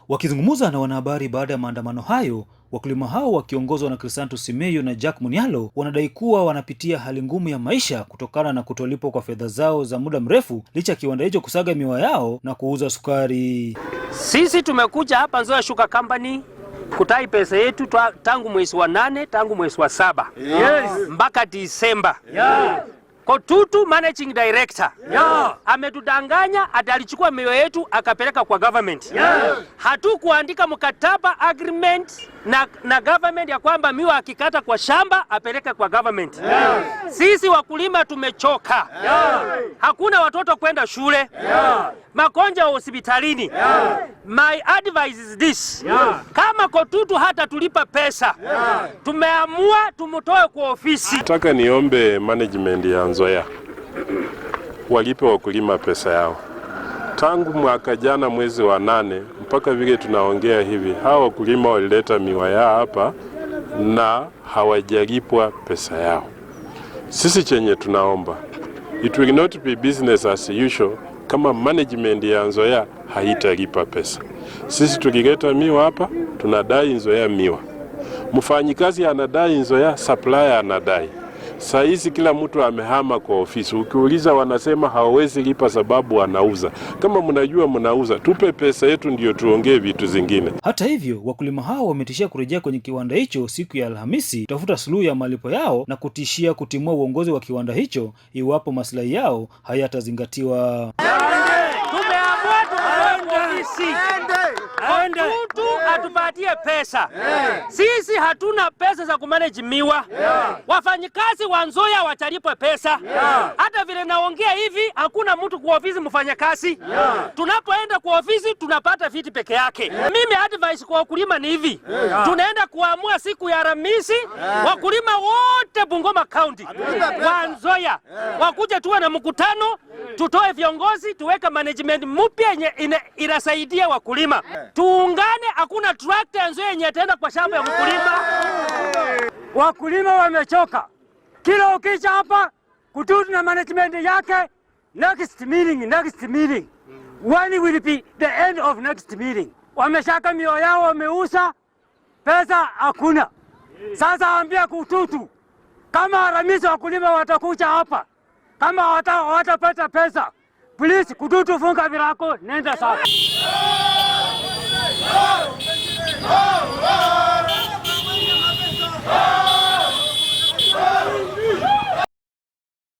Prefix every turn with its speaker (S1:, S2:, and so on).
S1: Wakizungumza na wanahabari baada ya maandamano hayo, wakulima hao wakiongozwa na Crisanto Simeyo na Jack Munialo wanadai kuwa wanapitia hali ngumu ya maisha kutokana na kutolipwa kwa fedha zao za muda mrefu licha ya kiwanda hicho kusaga miwa yao na kuuza sukari.
S2: Sisi tumekuja hapa Nzoia Sugar Company kutai pesa yetu tangu mwezi wa 8, tangu mwezi wa 7. Yes. Mpaka Disemba. Yeah. Kotutu managing director. Yeah. Ametudanganya, atalichukua miwa yetu akapeleka kwa government. Yeah. Hatukuandika mkataba agreement na government ya kwamba miwa akikata kwa shamba apeleke kwa government. Yeah. Sisi wakulima tumechoka. Yeah. Hakuna watoto kwenda shule. Yeah. Magonjwa hospitalini. Yeah. My advice is this. Yeah. Kama Kotutu hata tulipa pesa. Yeah. Tumeamua tumutoe kwa ofisi.
S3: Nataka niombe management ya Nzoia walipe wakulima pesa yao. Tangu mwaka jana mwezi wa 8 mpaka vile tunaongea hivi, hao wakulima walileta miwa yao hapa na hawajalipwa pesa yao. Sisi chenye tunaomba, it will not be business as usual kama management ya Nzoia haitalipa pesa. Sisi tukileta miwa hapa tunadai Nzoia miwa. Mfanyikazi anadai Nzoia, supplier anadai. Saa hizi kila mtu amehama kwa ofisi. Ukiuliza wanasema hawawezi lipa sababu wanauza. Kama mnajua mnauza, tupe pesa yetu ndio tuongee vitu zingine.
S1: Hata hivyo, wakulima hao wametishia kurejea kwenye kiwanda hicho siku ya Alhamisi kutafuta suluhu ya malipo yao na kutishia kutimua uongozi wa kiwanda hicho iwapo maslahi yao hayatazingatiwa.
S2: Tumeamua Kotutu atupatie pesa. Yeah. Sisi hatuna pesa za kumanage miwa. Yeah. Wafanyikazi wa Nzoia watalipwe pesa. Yeah. Hata vile naongea hivi hakuna mtu kwa ofisi mfanyakazi. Yeah. Tunapoenda kwa ofisi tunapata viti peke yake. Yeah. Mimi advice kwa wakulima ni hivi. Yeah. Tunaenda kuamua siku ya Alhamisi. Yeah. Wakulima wote Bungoma County wa Nzoia. Yeah. Wakuja tuwe na mkutano, tutoe viongozi, tuweka management mpya yenye inasaidia wakulima. Yeah. Tuungane, hakuna tractor Nzoia yenye tena kwa shamba ya mkulima.
S4: Wakulima wamechoka. Kila ukisha hapa Kotutu na management yake, next meeting. When will be the end of next meeting? Wameshaka mioyo yao, wameuza, pesa hakuna. Sasa ambia Kotutu, kama Alhamisi wakulima watakuja hapa, kama hawatapata pesa, please Kotutu funga virako, nenda sasa.